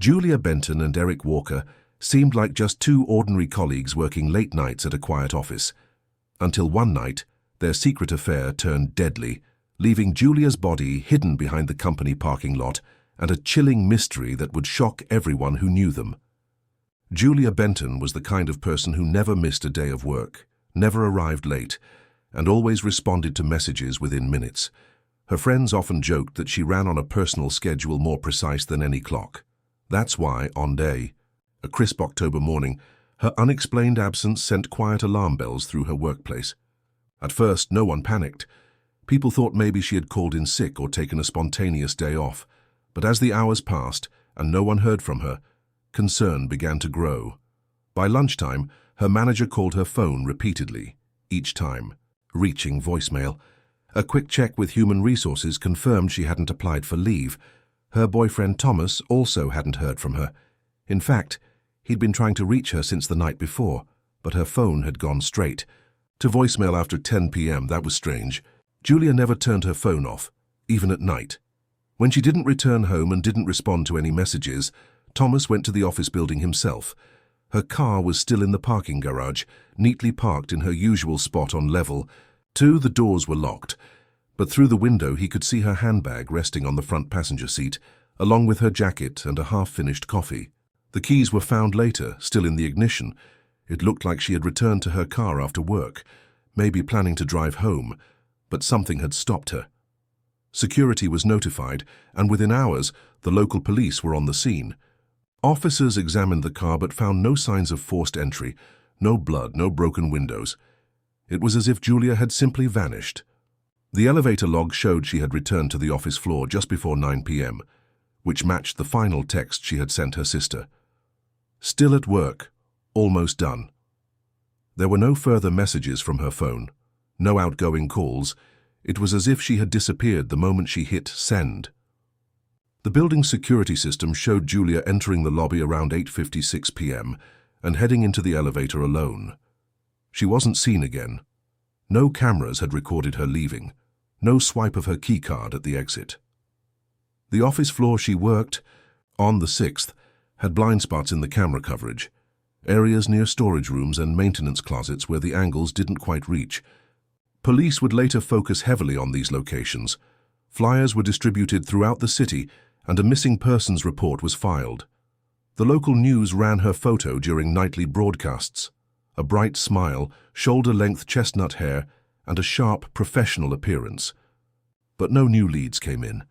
Julia Benton and Eric Walker seemed like just two ordinary colleagues working late nights at a quiet office, until one night their secret affair turned deadly, leaving Julia's body hidden behind the company parking lot and a chilling mystery that would shock everyone who knew them. Julia Benton was the kind of person who never missed a day of work, never arrived late, and always responded to messages within minutes. Her friends often joked that she ran on a personal schedule more precise than any clock. That's why, on day, a crisp October morning, her unexplained absence sent quiet alarm bells through her workplace. At first, no one panicked. People thought maybe she had called in sick or taken a spontaneous day off. But as the hours passed and no one heard from her, concern began to grow. By lunchtime, her manager called her phone repeatedly, each time reaching voicemail. A quick check with Human Resources confirmed she hadn't applied for leave. Her boyfriend Thomas also hadn't heard from her. In fact, he'd been trying to reach her since the night before, but her phone had gone straight to voicemail after 10 p.m. That was strange. Julia never turned her phone off, even at night. When she didn't return home and didn't respond to any messages, Thomas went to the office building himself. Her car was still in the parking garage, neatly parked in her usual spot on level 2. The doors were locked, but through the window he could see her handbag resting on the front passenger seat, along with her jacket and a half-finished coffee. The keys were found later, still in the ignition. It looked like she had returned to her car after work, maybe planning to drive home, but something had stopped her. Security was notified, and within hours, the local police were on the scene. Officers examined the car but found no signs of forced entry, no blood, no broken windows. It was as if Julia had simply vanished. The elevator log showed she had returned to the office floor just before 9 p.m., which matched the final text she had sent her sister. Still at work, almost done. There were no further messages from her phone, no outgoing calls. It was as if she had disappeared the moment she hit send. The building's security system showed Julia entering the lobby around 8:56 p.m. and heading into the elevator alone. She wasn't seen again. No cameras had recorded her leaving, no swipe of her keycard at the exit. The office floor she worked, on the 6th, had blind spots in the camera coverage, areas near storage rooms and maintenance closets where the angles didn't quite reach. Police would later focus heavily on these locations. Flyers were distributed throughout the city, and a missing persons report was filed. The local news ran her photo during nightly broadcasts. A bright smile, shoulder-length chestnut hair, and a sharp, professional appearance. But no new leads came in.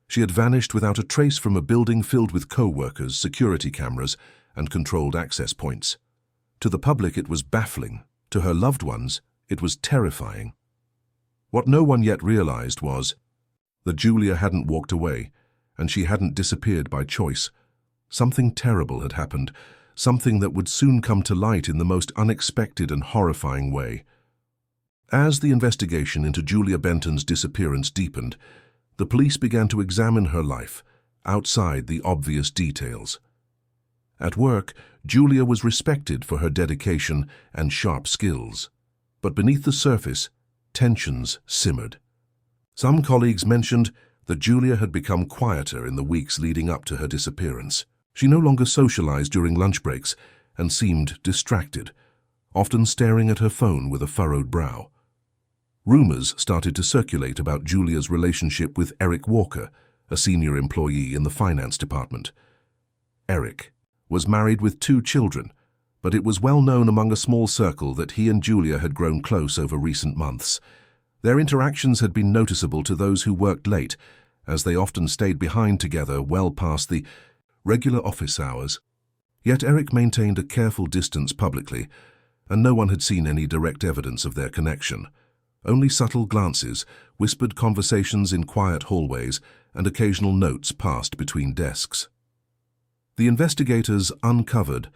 She had vanished without a trace from a building filled with co-workers, security cameras, and controlled access points. To the public it was baffling. To her loved ones, it was terrifying. What no one yet realized was that Julia hadn't walked away, and she hadn't disappeared by choice. Something terrible had happened, something that would soon come to light in the most unexpected and horrifying way. As the investigation into Julia Benton's disappearance deepened, the police began to examine her life, outside the obvious details. At work, Julia was respected for her dedication and sharp skills. But beneath the surface, tensions simmered. Some colleagues mentioned that Julia had become quieter in the weeks leading up to her disappearance. She no longer socialized during lunch breaks and seemed distracted, often staring at her phone with a furrowed brow. Rumors started to circulate about Julia's relationship with Eric Walker, a senior employee in the finance department. Eric was married with 2 children, but it was well known among a small circle that he and Julia had grown close over recent months. Their interactions had been noticeable to those who worked late, as they often stayed behind together well past the regular office hours. Yet Eric maintained a careful distance publicly, and no one had seen any direct evidence of their connection. Only subtle glances, whispered conversations in quiet hallways, and occasional notes passed between desks. The investigators uncovered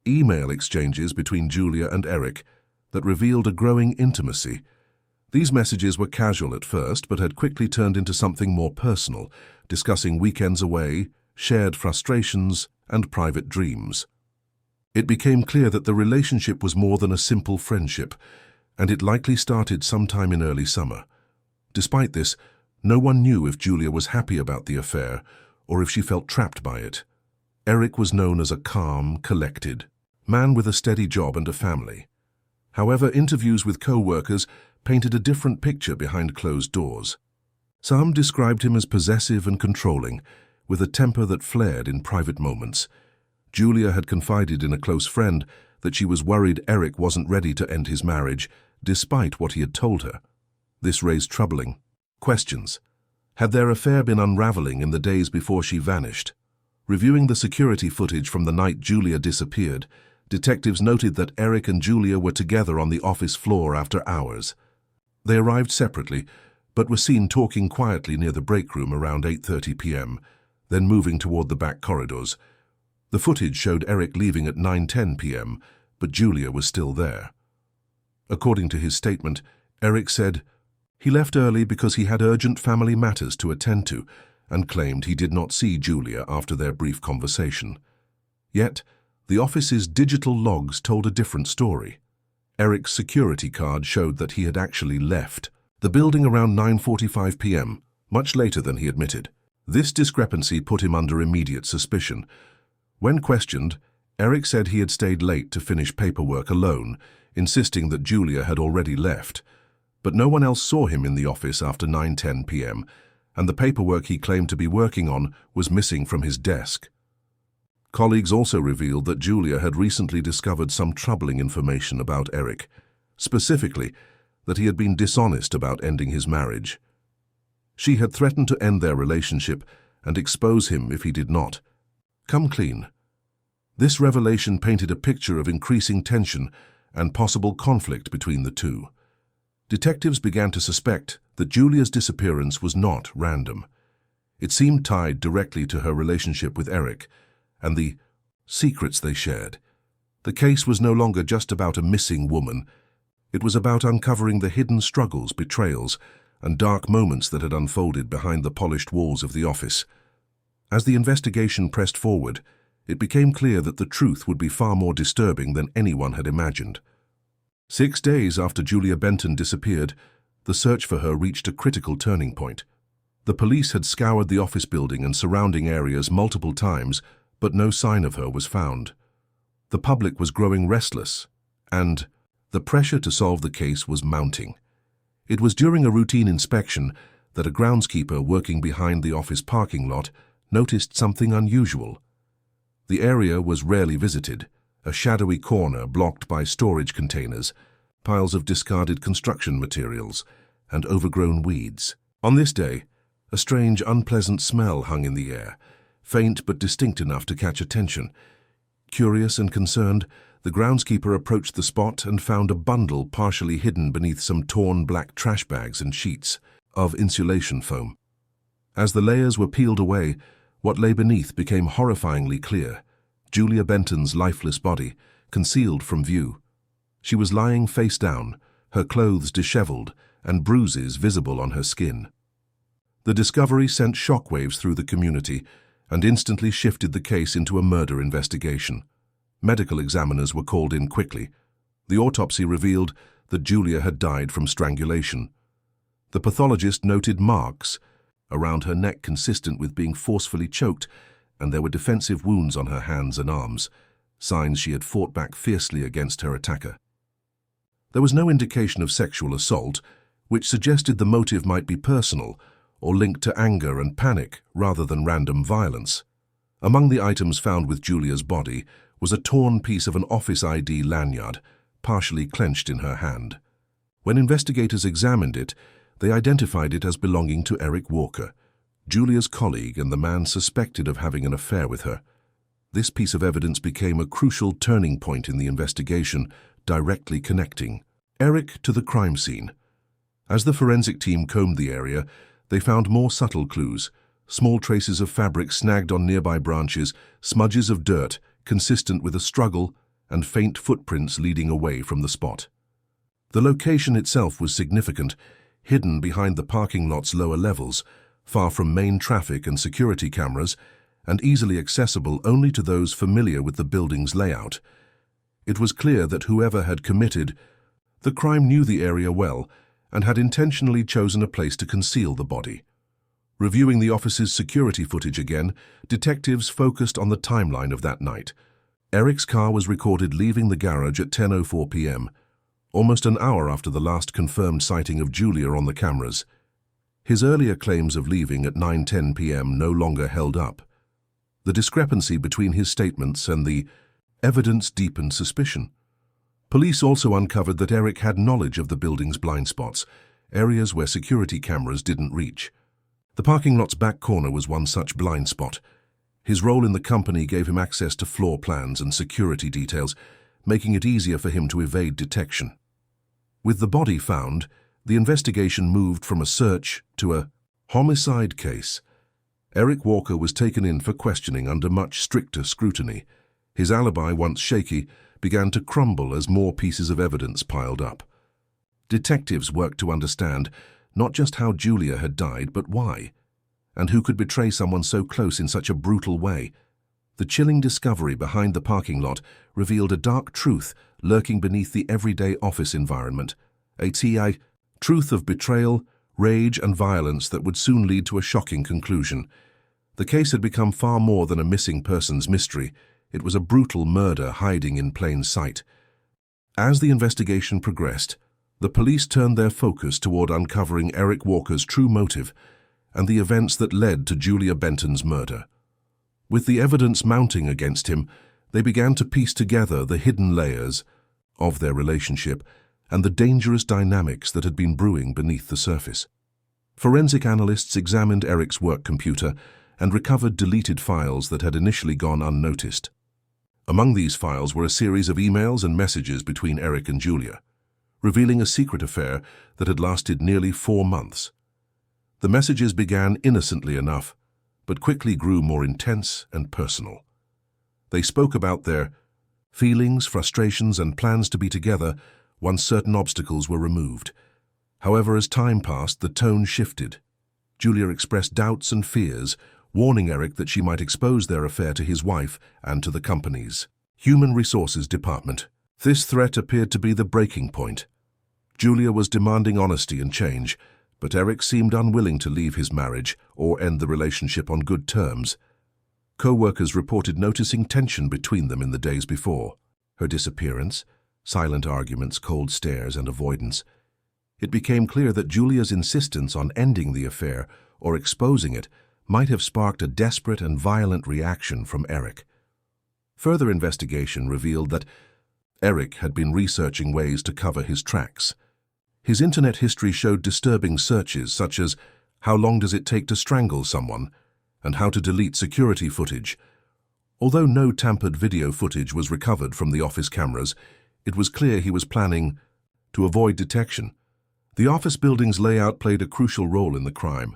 email exchanges between Julia and Eric that revealed a growing intimacy. These messages were casual at first, but had quickly turned into something more personal, discussing weekends away, shared frustrations, and private dreams. It became clear that the relationship was more than a simple friendship, and it likely started sometime in early summer. Despite this, no one knew if Julia was happy about the affair or if she felt trapped by it. Eric was known as a calm, collected man with a steady job and a family. However, interviews with co-workers painted a different picture behind closed doors. Some described him as possessive and controlling, with a temper that flared in private moments. Julia had confided in a close friend that she was worried Eric wasn't ready to end his marriage, despite what he had told her. This raised troubling questions. Had their affair been unraveling in the days before she vanished? Reviewing the security footage from the night Julia disappeared, detectives noted that Eric and Julia were together on the office floor after hours. They arrived separately, but were seen talking quietly near the break room around 8:30 p.m., then moving toward the back corridors. The footage showed Eric leaving at 9:10 p.m., but Julia was still there. According to his statement, Eric said he left early because he had urgent family matters to attend to, and claimed he did not see Julia after their brief conversation. Yet, the office's digital logs told a different story. Eric's security card showed that he had actually left the building around 9:45 p.m., much later than he admitted. This discrepancy put him under immediate suspicion. When questioned, Eric said he had stayed late to finish paperwork alone, insisting that Julia had already left. But no one else saw him in the office after 9:10 p.m., and the paperwork he claimed to be working on was missing from his desk. Colleagues also revealed that Julia had recently discovered some troubling information about Eric, specifically that he had been dishonest about ending his marriage. She had threatened to end their relationship and expose him if he did not. Come clean. This revelation painted a picture of increasing tension and possible conflict between the two. Detectives began to suspect that Julia's disappearance was not random. It seemed tied directly to her relationship with Eric and the secrets they shared. The case was no longer just about a missing woman. It was about uncovering the hidden struggles, betrayals, and dark moments that had unfolded behind the polished walls of the office. As the investigation pressed forward, it became clear that the truth would be far more disturbing than anyone had imagined. 6 days after Julia Benton disappeared, the search for her reached a critical turning point. The police had scoured the office building and surrounding areas multiple times, but no sign of her was found. The public was growing restless, and the pressure to solve the case was mounting. It was during a routine inspection that a groundskeeper working behind the office parking lot noticed something unusual. The area was rarely visited, a shadowy corner blocked by storage containers, piles of discarded construction materials, and overgrown weeds. On this day, a strange, unpleasant smell hung in the air, faint but distinct enough to catch attention. Curious and concerned, the groundskeeper approached the spot and found a bundle partially hidden beneath some torn black trash bags and sheets of insulation foam. As the layers were peeled away, what lay beneath became horrifyingly clear: Julia Benton's lifeless body, concealed from view. She was lying face down, her clothes disheveled, and bruises visible on her skin. The discovery sent shockwaves through the community and instantly shifted the case into a murder investigation. Medical examiners were called in quickly. The autopsy revealed that Julia had died from strangulation. The pathologist noted marks around her neck consistent with being forcefully choked, and there were defensive wounds on her hands and arms, signs she had fought back fiercely against her attacker. There was no indication of sexual assault, which suggested the motive might be personal or linked to anger and panic rather than random violence. Among the items found with Julia's body was a torn piece of an office ID lanyard, partially clenched in her hand. When investigators examined it, they identified it as belonging to Eric Walker, Julia's colleague and the man suspected of having an affair with her. This piece of evidence became a crucial turning point in the investigation, directly connecting Eric to the crime scene. As the forensic team combed the area, they found more subtle clues: small traces of fabric snagged on nearby branches, smudges of dirt consistent with a struggle, and faint footprints leading away from the spot. The location itself was significant, hidden behind the parking lot's lower levels, far from main traffic and security cameras, and easily accessible only to those familiar with the building's layout. It was clear that whoever had committed the crime knew the area well and had intentionally chosen a place to conceal the body. Reviewing the office's security footage again, detectives focused on the timeline of that night. Eric's car was recorded leaving the garage at 10:04 p.m., almost an hour after the last confirmed sighting of Julia on the cameras. His earlier claims of leaving at 9:10 p.m. no longer held up. The discrepancy between his statements and the evidence deepened suspicion. Police also uncovered that Eric had knowledge of the building's blind spots, areas where security cameras didn't reach. The parking lot's back corner was one such blind spot. His role in the company gave him access to floor plans and security details, making it easier for him to evade detection. With the body found, the investigation moved from a search to a homicide case. Eric Walker was taken in for questioning under much stricter scrutiny. His alibi, once shaky, began to crumble as more pieces of evidence piled up. Detectives worked to understand not just how Julia had died, but why, and who could betray someone so close in such a brutal way. The chilling discovery behind the parking lot revealed a dark truth lurking beneath the everyday office environment, a truth of betrayal, rage, and violence that would soon lead to a shocking conclusion. The case had become far more than a missing persons mystery. It was a brutal murder hiding in plain sight. As the investigation progressed, the police turned their focus toward uncovering Eric Walker's true motive and the events that led to Julia Benton's murder. With the evidence mounting against him, they began to piece together the hidden layers of their relationship and the dangerous dynamics that had been brewing beneath the surface. Forensic analysts examined Eric's work computer and recovered deleted files that had initially gone unnoticed. Among these files were a series of emails and messages between Eric and Julia, revealing a secret affair that had lasted nearly 4 months. The messages began innocently enough, but quickly grew more intense and personal. They spoke about their feelings, frustrations, and plans to be together once certain obstacles were removed. However, as time passed, the tone shifted. Julia expressed doubts and fears, warning Eric that she might expose their affair to his wife and to the company's human resources department. This threat appeared to be the breaking point. Julia was demanding honesty and change, but Eric seemed unwilling to leave his marriage or end the relationship on good terms. Co-workers reported noticing tension between them in the days before. Her disappearance, silent arguments, cold stares, and avoidance. It became clear that Julia's insistence on ending the affair or exposing it might have sparked a desperate and violent reaction from Eric. Further investigation revealed that Eric had been researching ways to cover his tracks. His internet history showed disturbing searches such as how long does it take to strangle someone and how to delete security footage. Although no tampered video footage was recovered from the office cameras, it was clear he was planning to avoid detection. The office building's layout played a crucial role in the crime.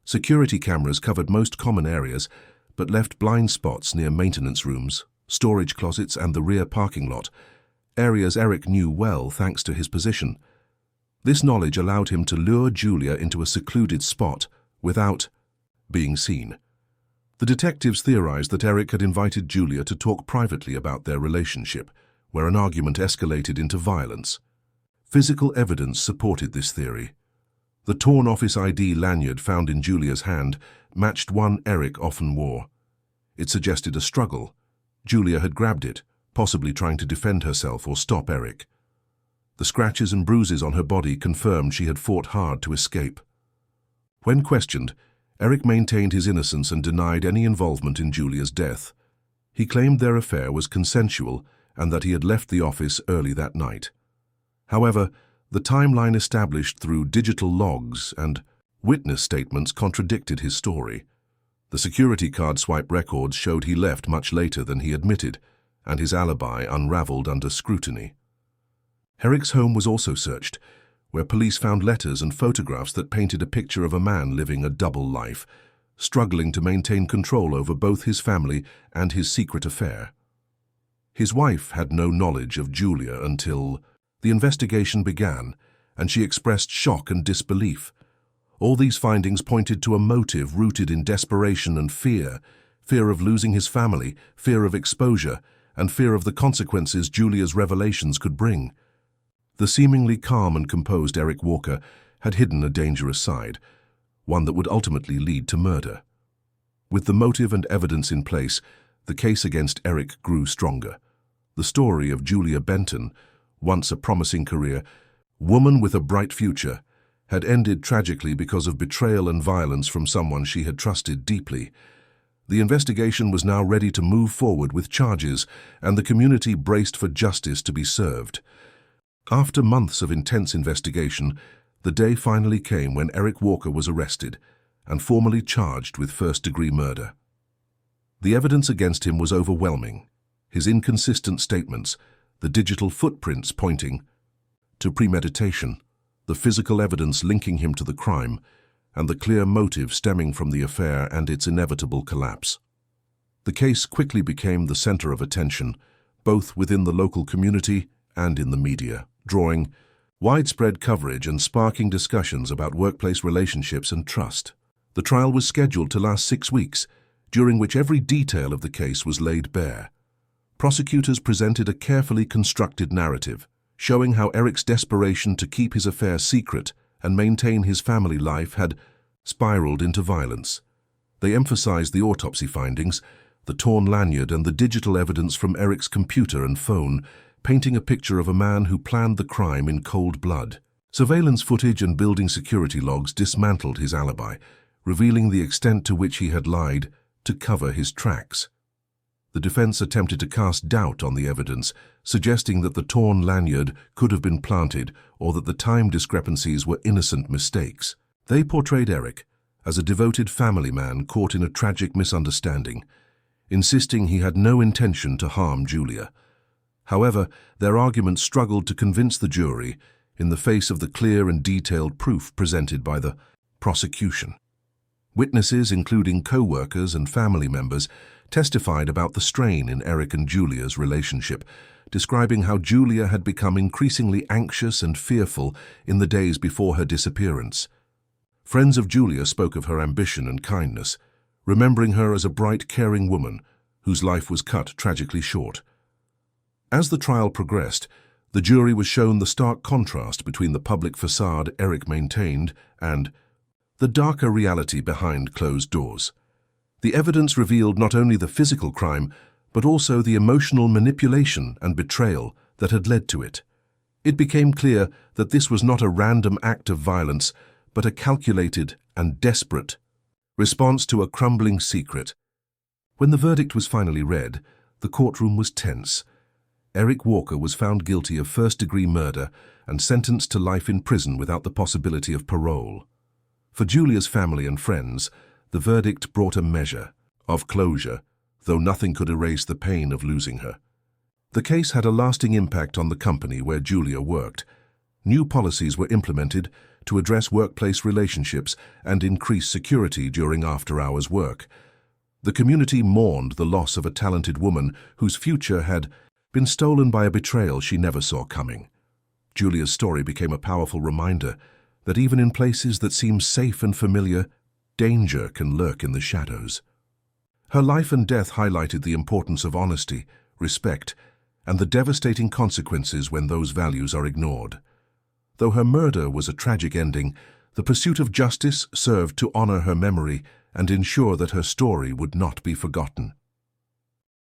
Security cameras covered most common areas, but left blind spots near maintenance rooms, storage closets, and the rear parking lot, areas Eric knew well thanks to his position. This knowledge allowed him to lure Julia into a secluded spot without being seen. The detectives theorized that Eric had invited Julia to talk privately about their relationship, where an argument escalated into violence. Physical evidence supported this theory. The torn office ID lanyard found in Julia's hand matched one Eric often wore. It suggested a struggle. Julia had grabbed it, possibly trying to defend herself or stop Eric. The scratches and bruises on her body confirmed she had fought hard to escape. When questioned, Eric maintained his innocence and denied any involvement in Julia's death. He claimed their affair was consensual and that he had left the office early that night. However, the timeline established through digital logs and witness statements contradicted his story. The security card swipe records showed he left much later than he admitted, and his alibi unraveled under scrutiny. Eric's home was also searched, where police found letters and photographs that painted a picture of a man living a double life, struggling to maintain control over both his family and his secret affair. His wife had no knowledge of Julia until the investigation began, and she expressed shock and disbelief. All these findings pointed to a motive rooted in desperation and fear of losing his family, fear of exposure, and fear of the consequences Julia's revelations could bring. The seemingly calm and composed Eric Walker had hidden a dangerous side. one that would ultimately lead to murder. With the motive and evidence in place, the case against Eric grew stronger. The story of Julia Benton, once a promising career, woman with a bright future, had ended tragically because of betrayal and violence from someone she had trusted deeply. The investigation was now ready to move forward with charges, and the community braced for justice to be served. After months of intense investigation, the day finally came when Eric Walker was arrested and formally charged with first-degree murder. The evidence against him was overwhelming. His inconsistent statements, the digital footprints pointing to premeditation, the physical evidence linking him to the crime, and the clear motive stemming from the affair and its inevitable collapse. The case quickly became the center of attention, both within the local community and in the media, drawing widespread coverage and sparking discussions about workplace relationships and trust. The trial was scheduled to last 6 weeks, during which every detail of the case was laid bare. Prosecutors presented a carefully constructed narrative, showing how Eric's desperation to keep his affair secret and maintain his family life had spiraled into violence. They emphasized the autopsy findings, the torn lanyard, and the digital evidence from Eric's computer and phone, painting a picture of a man who planned the crime in cold blood. Surveillance footage and building security logs dismantled his alibi, revealing the extent to which he had lied to cover his tracks. The defense attempted to cast doubt on the evidence, suggesting that the torn lanyard could have been planted or that the time discrepancies were innocent mistakes. They portrayed Eric as a devoted family man caught in a tragic misunderstanding, insisting he had no intention to harm Julia. However, their arguments struggled to convince the jury in the face of the clear and detailed proof presented by the prosecution. Witnesses, including co-workers and family members, testified about the strain in Eric and Julia's relationship, describing how Julia had become increasingly anxious and fearful in the days before her disappearance. Friends of Julia spoke of her ambition and kindness, remembering her as a bright, caring woman whose life was cut tragically short. As the trial progressed, the jury was shown the stark contrast between the public facade Eric maintained and the darker reality behind closed doors. The evidence revealed not only the physical crime, but also the emotional manipulation and betrayal that had led to it. It became clear that this was not a random act of violence, but a calculated and desperate response to a crumbling secret. When the verdict was finally read, the courtroom was tense. Eric Walker was found guilty of first-degree murder and sentenced to life in prison without the possibility of parole. For Julia's family and friends, the verdict brought a measure of closure, though nothing could erase the pain of losing her. The case had a lasting impact on the company where Julia worked. New policies were implemented to address workplace relationships and increase security during after-hours work. The community mourned the loss of a talented woman whose future had been stolen by a betrayal she never saw coming. Julia's story became a powerful reminder that even in places that seem safe and familiar, danger can lurk in the shadows. Her life and death highlighted the importance of honesty, respect, and the devastating consequences when those values are ignored. Though her murder was a tragic ending, the pursuit of justice served to honor her memory and ensure that her story would not be forgotten.